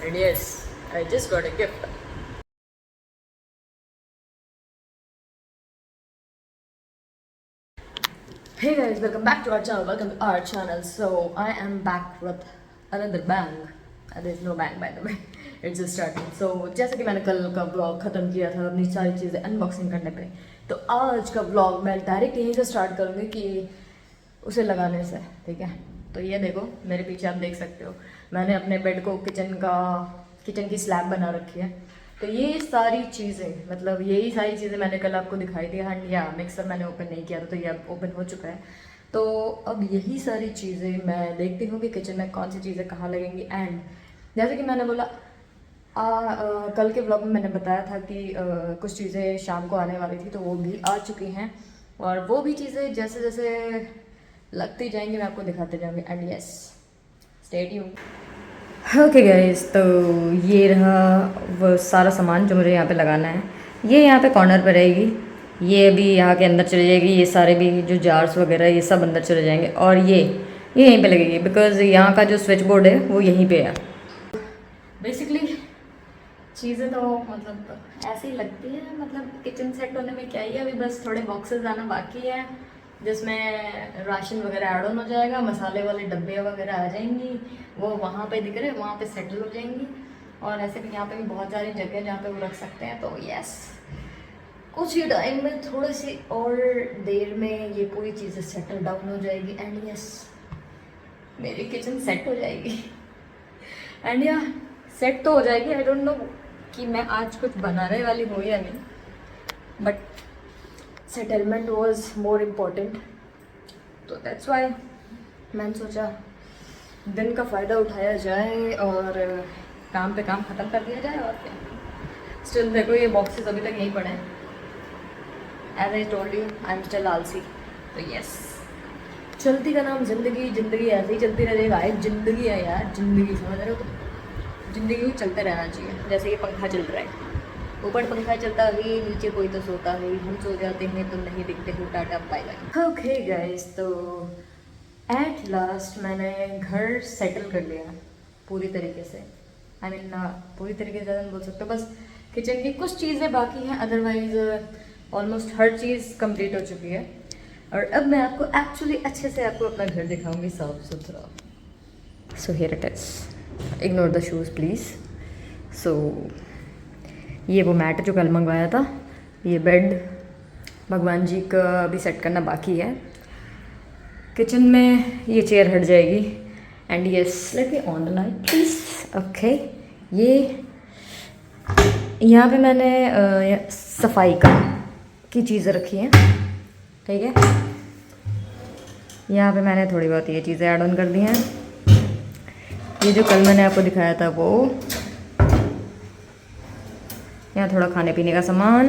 And yes, I just got a gift. Hey guys, welcome back to our channel. Welcome to our channel. So I am back with another bang. There's no bang by the way. It's just starting. So जैसे कि मैंने कल का vlog ख़त्म किया था अपनी सारी चीज़ें अनबॉक्सिंग करने पे, तो आज का व्लॉग मैं डायरेक्ट यहीं से स्टार्ट करूँगी कि उसे लगाने से, ठीक है। तो ये देखो मेरे पीछे आप देख सकते हो, मैंने अपने बेड को किचन की स्लैब बना रखी है। तो ये सारी चीज़ें, मतलब यही सारी चीज़ें मैंने कल आपको दिखाई थी। एंड या मिक्सर मैंने ओपन नहीं किया था, तो ये अब ओपन हो चुका है। तो अब यही सारी चीज़ें मैं देखती हूँ कि किचन में कौन सी चीज़ें कहाँ लगेंगी। एंड जैसे कि मैंने बोला कल के ब्लॉग में मैंने बताया था कि कुछ चीज़ें शाम को आने वाली थी, तो वो भी आ चुकी हैं। और वो भी चीज़ें जैसे जैसे लगती जाएंगी मैं आपको दिखाते जाऊँगी। And yes, stay tuned. Okay guys, तो ये रहा वो सारा सामान जो मुझे यहाँ पे लगाना है। ये यहाँ पे कॉर्नर पर रहेगी, ये भी यहाँ के अंदर चले जाएगी, ये सारे भी जो जार्स वगैरह ये सब अंदर चले जाएंगे। और ये यहीं पे लगेगी बिकॉज यहाँ का जो स्विच बोर्ड है वो यहीं पे है। बेसिकली चीज़ें तो मतलब ऐसे ही लगती है, मतलब किचन सेट होने में क्या ही है, अभी बस थोड़े बॉक्सेस आना बाकी है जिसमें राशन वगैरह ऐड ऑन हो जाएगा, मसाले वाले डब्बे वगैरह आ जाएंगी, वो वहाँ पे दिख रहे हैं, वहाँ पे सेटल हो जाएंगी। और ऐसे भी यहाँ पे भी बहुत सारी जगह जहाँ पे वो रख सकते हैं। तो यस, कुछ ही टाइम में, थोड़ी सी और देर में ये पूरी चीज़ें सेटल डाउन हो जाएगी। एंड यस, मेरी किचन सेट हो जाएगी। एंड या सेट तो हो जाएगी, आई डोंट नो कि मैं आज कुछ बनाने वाली हूँ या नहीं, but settlement was more important. तो दैट्स वाई मैंने सोचा दिन का फ़ायदा उठाया जाए और काम पे काम ख़त्म कर दिया जाए। और क्या, स्टिल देखो ये बॉक्सेस अभी तक यहीं पड़े हैं। As I told you, I am still आलसी। तो यस, चलती का नाम ज़िंदगी, ज़िंदगी ऐसे ही चलती रहेगा। एक ज़िंदगी है यार, ज़िंदगी समझ रहे हो, तो ज़िंदगी को चलते रहना चाहिए। जैसे ये पंखा चल रहा है, ऊपर पंखा चलता है, नीचे कोई तो सोता है, हम सो जाते हैं, तुम नहीं दिखते हो, tata bye bye. Okay guys, तो एट लास्ट मैंने घर सेटल कर लिया पूरी तरीके से। आई मीन पूरी तरीके से बोल सकते हो, बस किचन की कुछ चीज़ें बाकी हैं, अदरवाइज ऑलमोस्ट हर चीज़ कंप्लीट हो चुकी है। और अब मैं आपको एक्चुअली अच्छे से आपको अपना घर दिखाऊंगी साफ सुथरा। So here it is, ignore the shoes please. So ये वो मैट जो कल मंगवाया था, ये बेड भगवान जी का भी सेट करना बाकी है। किचन में ये चेयर हट जाएगी। And yes, let me on the light please. Okay, ये यहाँ पे मैंने सफाई की चीज़ें रखी हैं, ठीक है। यहाँ पे मैंने थोड़ी बहुत ये चीज़ें ऐड ऑन कर दी हैं। ये जो कल मैंने आपको दिखाया था वो, यहाँ थोड़ा खाने पीने का सामान,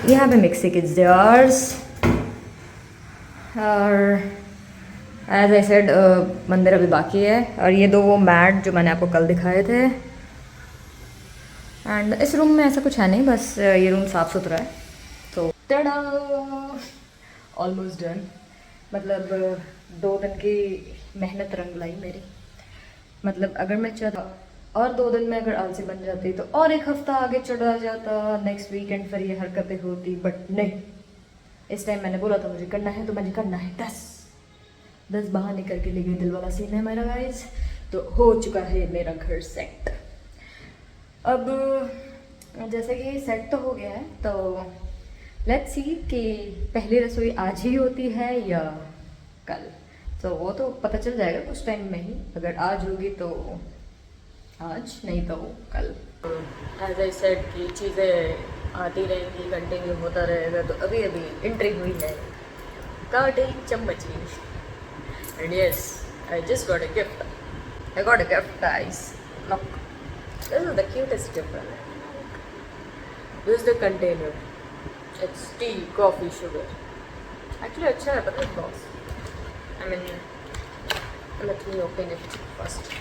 यहाँ पे मिक्सी के जार्स, और एज आई सेड मंदिर अभी बाकी है। और ये दो वो मैट जो मैंने आपको कल दिखाए थे। एंड इस रूम में ऐसा कुछ है नहीं, बस ये रूम साफ़ सुथरा है। तो टडा, ऑलमोस्ट डन। मतलब 2 दिन की मेहनत रंग लाई मेरी। मतलब अगर मैं चाहता और 2 दिन में अगर आलसी बन जाती तो और एक हफ्ता आगे चढ़ा जाता, नेक्स्ट वीकेंड फिर ये हरकतें होती, बट नहीं, इस टाइम मैंने बोला था मुझे करना है तो मुझे करना है। 10 बहाने करके ले गए, दिल वाला सीन है मेरा गाइस। तो हो चुका है मेरा घर सेट। अब जैसे कि सेट तो हो गया है, तो लेट्स सी कि पहली रसोई आज ही होती है या कल। तो वो तो पता चल जाएगा कुछ टाइम में ही। अगर आज होगी तो आज, नहीं तो कल। एज आई सेड कि चीज़ें आती रहेंगी, कंटिन्यू होता रहेगा। तो अभी अभी एंट्री हुई है काटे चम्मची। And yes, I just got a gift. I got a gift, guys. Look, this is the cutest gift. This is the container. It's tea, coffee, sugar. Actually, अच्छा है पता है box. I mean, let me open it first.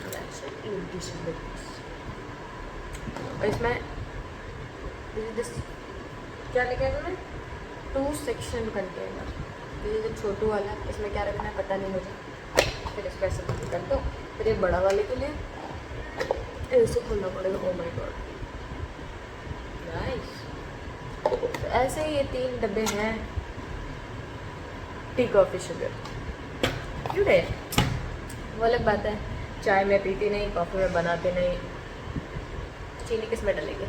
That's it. Irrigation with this. और इसमें this क्या लिखा है इसमें? 2 section container. ये जो छोटू वाला है, इसमें क्या रखना है पता नहीं मुझे। फिर इसको ऐसे बंद कर दो। फिर ये बड़ा वाले के लिए फिर से खोलना पड़ेगा। Oh my God, nice. तो ऐसे ही ये 3 डब्बे हैं टी कॉफ़ी शुगर। क्यों है वो अलग बात है, चाय में पीती नहीं, कॉफ़ी में बनाते नहीं, चीनी किस में डलेगी।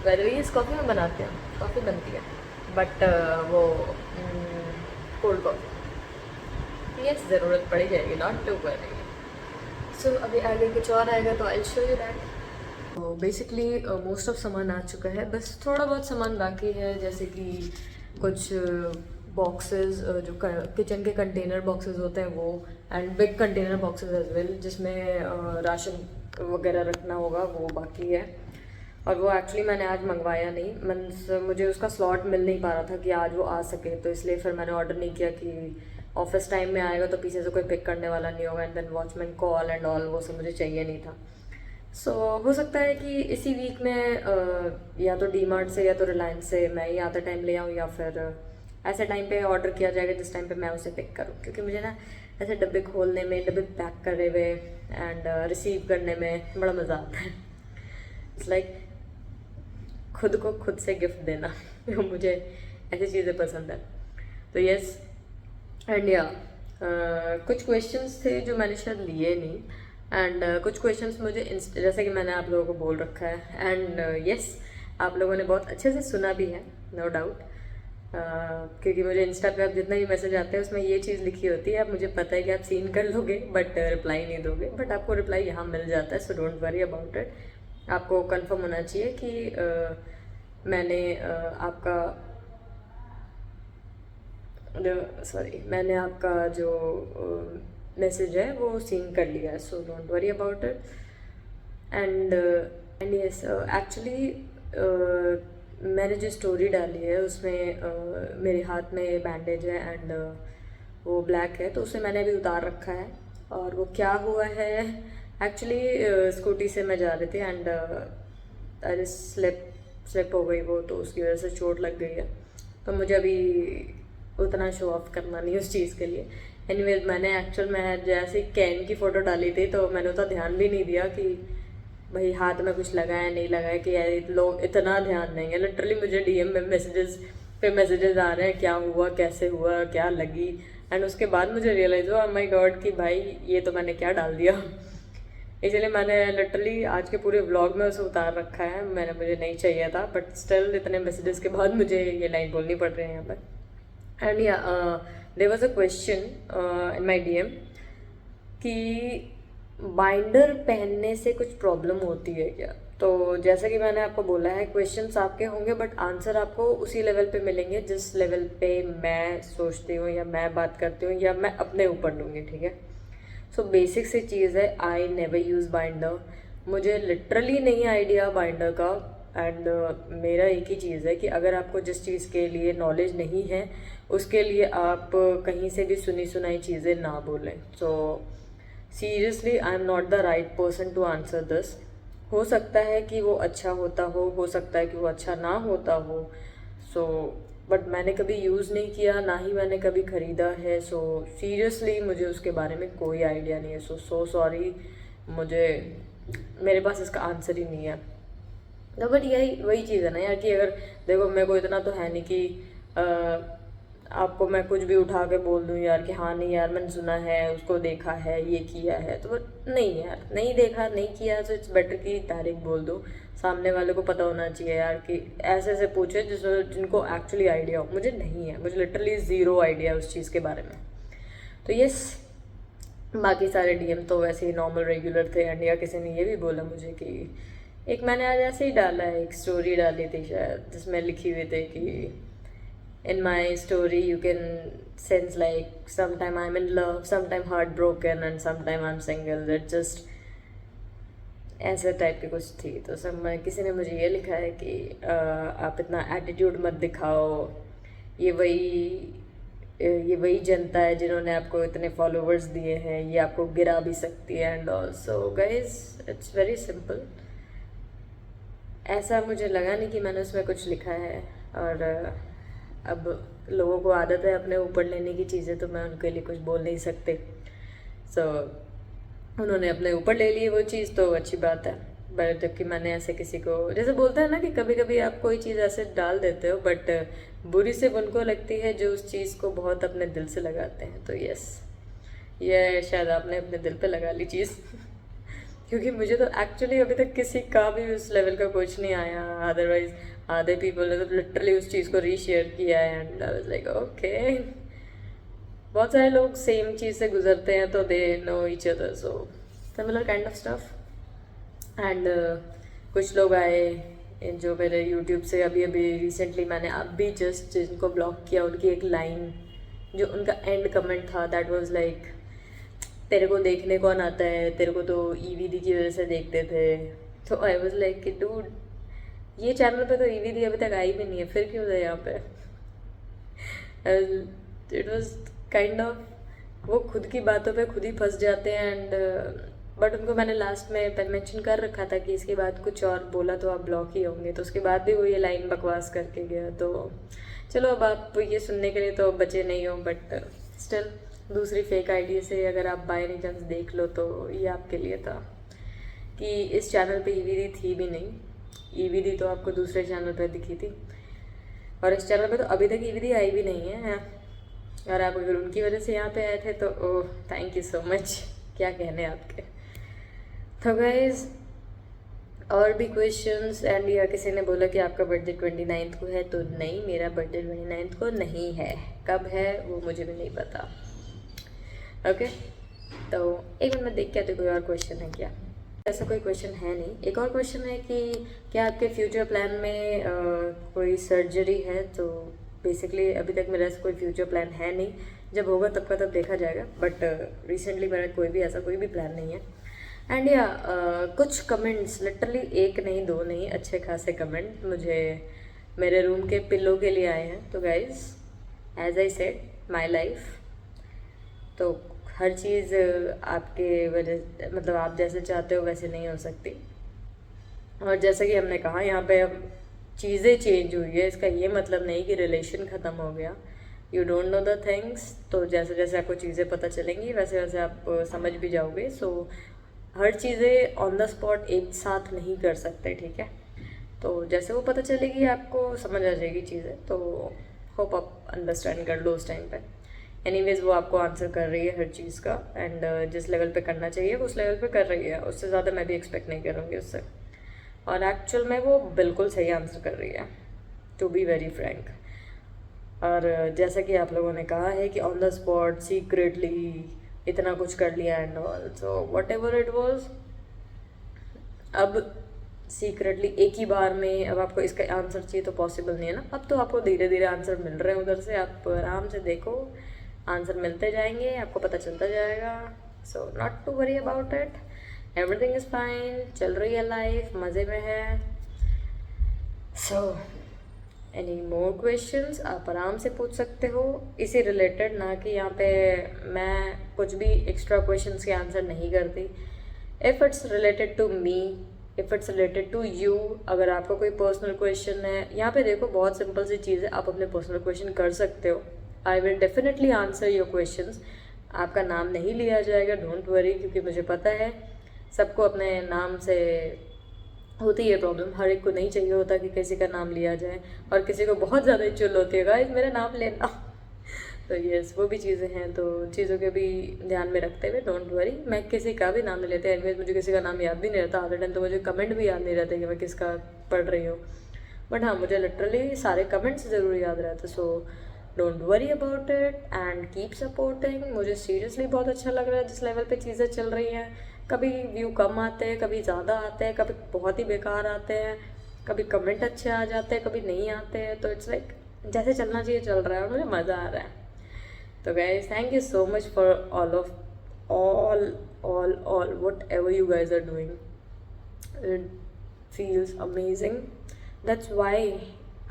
वैसे भी इस कॉफ़ी में बनाते हैं, कॉफ़ी बनती है, बट वो कोल्ड कॉफ़ी। यस, ज़रूरत पड़ी जाएगी, नॉट टू वरी। सो अभी आगे कुछ और आएगा तो आई शो यू दैट। तो बेसिकली मोस्ट ऑफ सामान आ चुका है, बस थोड़ा बहुत सामान बाकी है, जैसे कि कुछ बॉक्सेस जो किचन के कंटेनर बॉक्सेस होते हैं वो, and big container boxes as well, जिसमें राशन वगैरह रखना होगा, वो बाकी है। और वो एक्चुअली मैंने आज मंगवाया नहीं, मीन्स मुझे उसका स्लॉट मिल नहीं पा रहा था कि आज वो आ सके, तो इसलिए फिर मैंने ऑर्डर नहीं किया कि ऑफिस टाइम में आएगा तो पीछे से कोई पिक करने वाला नहीं होगा, and then watchman call and all, वो सब मुझे चाहिए नहीं था। सो हो सकता है कि इसी वीक में या तो डी मार्ट से या तो रिलायंस से मैं ही आते टाइम ले आऊँ, या फिर ऐसे टाइम पे ऑर्डर किया जाएगा जिस टाइम पे मैं उसे पिक करूँ, क्योंकि मुझे ना ऐसे डब्बे खोलने में, डब्बे पैक करे हुए एंड रिसीव करने में बड़ा मज़ा आता है। इट्स लाइक खुद को खुद से गिफ्ट देना मुझे ऐसी चीज़ें पसंद है। तो यस, एंड या कुछ क्वेश्चंस थे जो मैंने शायद लिए नहीं, एंड कुछ क्वेश्चंस मुझे जैसे कि मैंने आप लोगों को बोल रखा है, एंड यस आप लोगों ने बहुत अच्छे से सुना भी है, नो डाउट। क्योंकि मुझे इंस्टा पे आप जितना भी मैसेज आते हैं उसमें ये चीज़ लिखी होती है, अब मुझे पता है कि आप सीन कर लोगे बट रिप्लाई नहीं दोगे, बट आपको रिप्लाई यहाँ मिल जाता है, so don't worry about it. आपको कंफर्म होना चाहिए कि मैंने आपका मैंने आपका जो मैसेज है वो सीन कर लिया है, so don't worry about it. And yes, actually मैंने जो स्टोरी डाली है उसमें मेरे हाथ में बैंडेज है एंड वो ब्लैक है, तो उसे मैंने अभी उतार रखा है। और वो क्या हुआ है, एक्चुअली स्कूटी से मैं जा रही थी एंड अरे स्लिप हो गई वो, तो उसकी वजह से चोट लग गई है। तो मुझे अभी उतना शो ऑफ करना नहीं उस चीज़ के लिए। एनीवेज, मैंने एक्चुअल में जैसे कैन की फ़ोटो डाली थी तो मैंने उतना ध्यान भी नहीं दिया कि भाई हाथ में कुछ लगाया नहीं लगाया, कि यार लोग इतना ध्यान नहीं है। लिटरली मुझे डीएम में मैसेजेस आ रहे हैं, क्या हुआ, कैसे हुआ, क्या लगी, एंड उसके बाद मुझे रियलाइज़ हुआ माय गॉड कि भाई ये तो मैंने क्या डाल दिया। इसलिए मैंने लिटरली आज के पूरे व्लॉग में उसे उतार रखा है, मुझे नहीं चाहिए था, बट स्टिल इतने मैसेजेस के बाद मुझे ये लाइन बोलनी पड़ रही है यहाँ पर। एंड या there was a question in my DM कि बाइंडर पहनने से कुछ प्रॉब्लम होती है क्या। तो जैसा कि मैंने आपको बोला है, क्वेश्चंस आपके होंगे बट आंसर आपको उसी लेवल पे मिलेंगे जिस लेवल पे मैं सोचती हूँ या मैं बात करती हूँ या मैं अपने ऊपर लूँगी, ठीक है। सो बेसिक सी चीज़ है, आई नेवर यूज़ बाइंडर। मुझे लिटरली नहीं आइडिया बाइंडर का, एंड मेरा एक ही चीज़ है कि अगर आपको जिस चीज़ के लिए नॉलेज नहीं है उसके लिए आप कहीं से भी सुनी सुनाई चीज़ें ना बोलें। So seriously I am not the right person to answer this. हो सकता है कि वो अच्छा होता हो सकता है कि वो अच्छा ना होता हो, सो बट मैंने कभी यूज़ नहीं किया, ना ही मैंने कभी ख़रीदा है। सो सीरियसली मुझे उसके बारे में कोई आइडिया नहीं है। सो सॉरी, मेरे पास इसका आंसर ही नहीं है। बट यही वही चीज़ है ना यार, कि अगर देखो मेरे को इतना तो है नहीं कि आपको मैं कुछ भी उठा के बोल दूँ यार कि हाँ नहीं यार मैंने सुना है, उसको देखा है, ये किया है, तो नहीं यार, नहीं देखा नहीं किया, तो इट्स बेटर कि डायरेक्ट बोल दो। सामने वाले को पता होना चाहिए यार कि ऐसे ऐसे पूछे जिनको एक्चुअली आइडिया हो। मुझे नहीं है, मुझे लिटरली ज़ीरो आइडिया उस चीज़ के बारे में। तो यस, बाकी सारे डीएम तो वैसे ही नॉर्मल रेगुलर थे। एंड या किसी ने ये भी बोला मुझे कि एक मैंने आज ऐसे ही डाला है, एक स्टोरी डाली थी शायद जिसमें लिखी हुई थी कि in my story you can sense like sometime I'm in love, sometime heartbroken and sometime I'm single. It just ऐसे टाइप की कुछ थी। तो सब में किसी ने मुझे ये लिखा है कि आप इतना एटीट्यूड मत दिखाओ, ये वही जनता है जिन्होंने आपको इतने फॉलोवर्स दिए हैं, ये आपको गिरा भी सकती है and also guys it's very simple. ऐसा मुझे लगा नहीं कि मैंने उसमें कुछ लिखा है, और अब लोगों को आदत है अपने ऊपर लेने की चीज़ें, तो मैं उनके लिए कुछ बोल नहीं सकते। सो उन्होंने अपने ऊपर ले ली वो चीज़, तो अच्छी बात है। बट जबकि मैंने ऐसे किसी को, जैसे बोलते हैं ना कि कभी कभी आप कोई चीज़ ऐसे डाल देते हो बट बुरी सिर्फ उनको लगती है जो उस चीज़ को बहुत अपने दिल से लगाते हैं। तो यस, ये शायद आपने अपने दिल पे लगा ली चीज़ क्योंकि मुझे तो एक्चुअली अभी तक किसी का भी उस लेवल का कुछ नहीं आया। अदरवाइज आधे पीपल ने तो लिटरली उस चीज़ को रीशेयर किया है and I was like okay. बहुत सारे लोग सेम चीज़ से गुजरते हैं तो they know each other, so similar kind of stuff. And कुछ लोग आए जो मेरे यूट्यूब से अभी अभी रिसेंटली मैंने अभी जस्ट जिनको ब्लॉक किया, उनकी एक लाइन जो उनका एंड कमेंट था दैट वाज लाइक, तेरे को देखने कौन आता है, तेरे को तो ईवीडी की वजह से देखते थे। तो आई वाज लाइक कि डूड, ये चैनल पे तो ईवीडी अभी तक आई भी नहीं है, फिर क्यों है यहाँ पे। इट वाज काइंड ऑफ, वो खुद की बातों पे खुद ही फंस जाते हैं। एंड बट उनको मैंने लास्ट में मेंशन कर रखा था कि इसके बाद कुछ और बोला तो आप ब्लॉक ही होंगे, तो उसके बाद भी वो ये लाइन बकवास करके गया। तो चलो अब आप ये सुनने के लिए तो बचे नहीं हो, बट स्टिल दूसरी फेक आईडी से अगर आप बाय एनी चांस देख लो तो ये आपके लिए था कि इस चैनल पे ईवीडी थी भी नहीं। ईवीडी तो आपको दूसरे चैनल पे दिखी थी और इस चैनल पे तो अभी तक ईवीडी आई भी नहीं है। और आप अगर उनकी वजह से यहाँ पे आए थे तो oh thank you so much, क्या कहने आपके। तो गाइज और भी क्वेश्चंस एंड या किसी ने बोला कि आपका बर्थडे 29 को है, तो नहीं, मेरा बर्थडे 29 को नहीं है। कब है वो मुझे भी नहीं पता। ओके तो एक मिनट में देख के आते कोई और क्वेश्चन है क्या। ऐसा कोई क्वेश्चन है नहीं। एक और क्वेश्चन है कि क्या आपके फ्यूचर प्लान में कोई सर्जरी है। तो बेसिकली अभी तक मेरा ऐसा कोई फ्यूचर प्लान है नहीं, जब होगा तब का तब देखा जाएगा। बट रिसेंटली मेरा कोई भी प्लान नहीं है। एंड या कुछ कमेंट्स, लिटरली एक नहीं दो नहीं, अच्छे खासे कमेंट मुझे मेरे रूम के पिल्लो के लिए आए हैं। तो guys as I said my life, तो हर चीज़ आपके वजह, मतलब आप जैसे चाहते हो वैसे नहीं हो सकती। और जैसे कि हमने कहा यहाँ पे अब चीज़ें चेंज हुई है, इसका ये मतलब नहीं कि रिलेशन ख़त्म हो गया। You don't know the things, तो जैसे जैसे आपको चीज़ें पता चलेंगी वैसे वैसे आप समझ भी जाओगे। सो हर चीज़ें ऑन द स्पॉट एक साथ नहीं कर सकते, ठीक है। तो जैसे वो पता चलेगी आपको समझ आ जाएगी चीज़ें। तो होप आप अंडरस्टैंड कर लो उस टाइम पे। एनीवेज वो आपको आंसर कर रही है हर चीज़ का, एंड जिस लेवल पे करना चाहिए उस लेवल पे कर रही है, उससे ज़्यादा मैं भी एक्सपेक्ट नहीं करूँगी उससे। और एक्चुअल में वो बिल्कुल सही आंसर कर रही है, टू बी वेरी फ्रैंक। और जैसा कि आप लोगों ने कहा है कि ऑन द स्पॉट सीक्रेटली इतना कुछ कर लिया and all, so what ever it was, अब सीक्रेटली एक ही बार में अब आपको इसका आंसर चाहिए तो पॉसिबल नहीं है ना। अब तो आपको धीरे धीरे आंसर मिल रहे हैं उधर से, आप आराम से देखो, आंसर मिलते जाएंगे, आपको पता चलता जाएगा। So not to worry about it, everything is fine, चल रही है लाइफ, मज़े में है। सो एनी मोर क्वेश्चंस आप आराम से पूछ सकते हो इसी रिलेटेड, ना कि यहाँ पे मैं कुछ भी एक्स्ट्रा क्वेश्चंस के आंसर नहीं करती। If it's related to me, if it's related to you, अगर आपका कोई पर्सनल क्वेश्चन है, यहाँ पे देखो बहुत सिंपल सी चीज़ है, आप अपने पर्सनल क्वेश्चन कर सकते हो। I will definitely answer your questions. आपका नाम नहीं लिया जाएगा, डोंट वरी, क्योंकि मुझे पता है सबको अपने नाम से होती है प्रॉब्लम। हर एक को नहीं चाहिए होता कि किसी का नाम लिया जाए, और किसी को बहुत ज़्यादा चुल होती है गाइस मेरा नाम लेना। तो यस, वो भी चीज़ें हैं, तो चीज़ों के भी ध्यान में रखते हुए डोंट वरी, मैं किसी का भी नाम नहीं लेते। एनीवेज मुझे किसी का नाम याद भी नहीं रहता आधे टाइम, तो मुझे कमेंट भी याद नहीं रहते कि मैं किसका पढ़ रही हूँ। बट हाँ, मुझे लिटरली सारे कमेंट्स ज़रूर याद रहते। So don't worry about it and keep supporting. मुझे सीरियसली बहुत अच्छा लग रहा है जिस लेवल पे चीज़ें चल रही हैं। कभी व्यू कम आते हैं, कभी ज़्यादा आते हैं, कभी बहुत ही बेकार आते हैं, कभी कमेंट अच्छे आ जाते हैं, कभी नहीं आते हैं। तो इट्स लाइक जैसे चलना चाहिए चल रहा है और मुझे मज़ा आ रहा है। तो guys thank you so much for all whatever you guys are doing. It feels amazing. That's why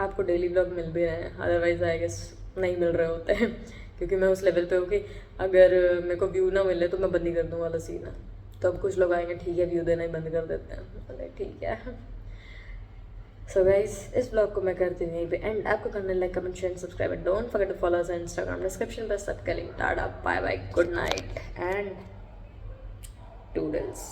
आपको डेली व्लॉग मिल भी रहे हैं, अदरवाइज आई गेस नहीं मिल रहे होते हैं। क्योंकि मैं उस लेवल पे हूँ कि अगर मेरे को व्यू ना मिले तो मैं बंद ही कर दूँ वाला सीन है। तो अब कुछ लोग आएंगे, ठीक है व्यू देना ही बंद कर देते हैं, बोले ठीक है। सो गाइस इस ब्लॉग को मैं करती हूँ यहीं पे एंड। आपको करना like comment share subscribe and don't forget to follow us on Instagram, description पर सबका link. Tata bye bye, good night and toodles.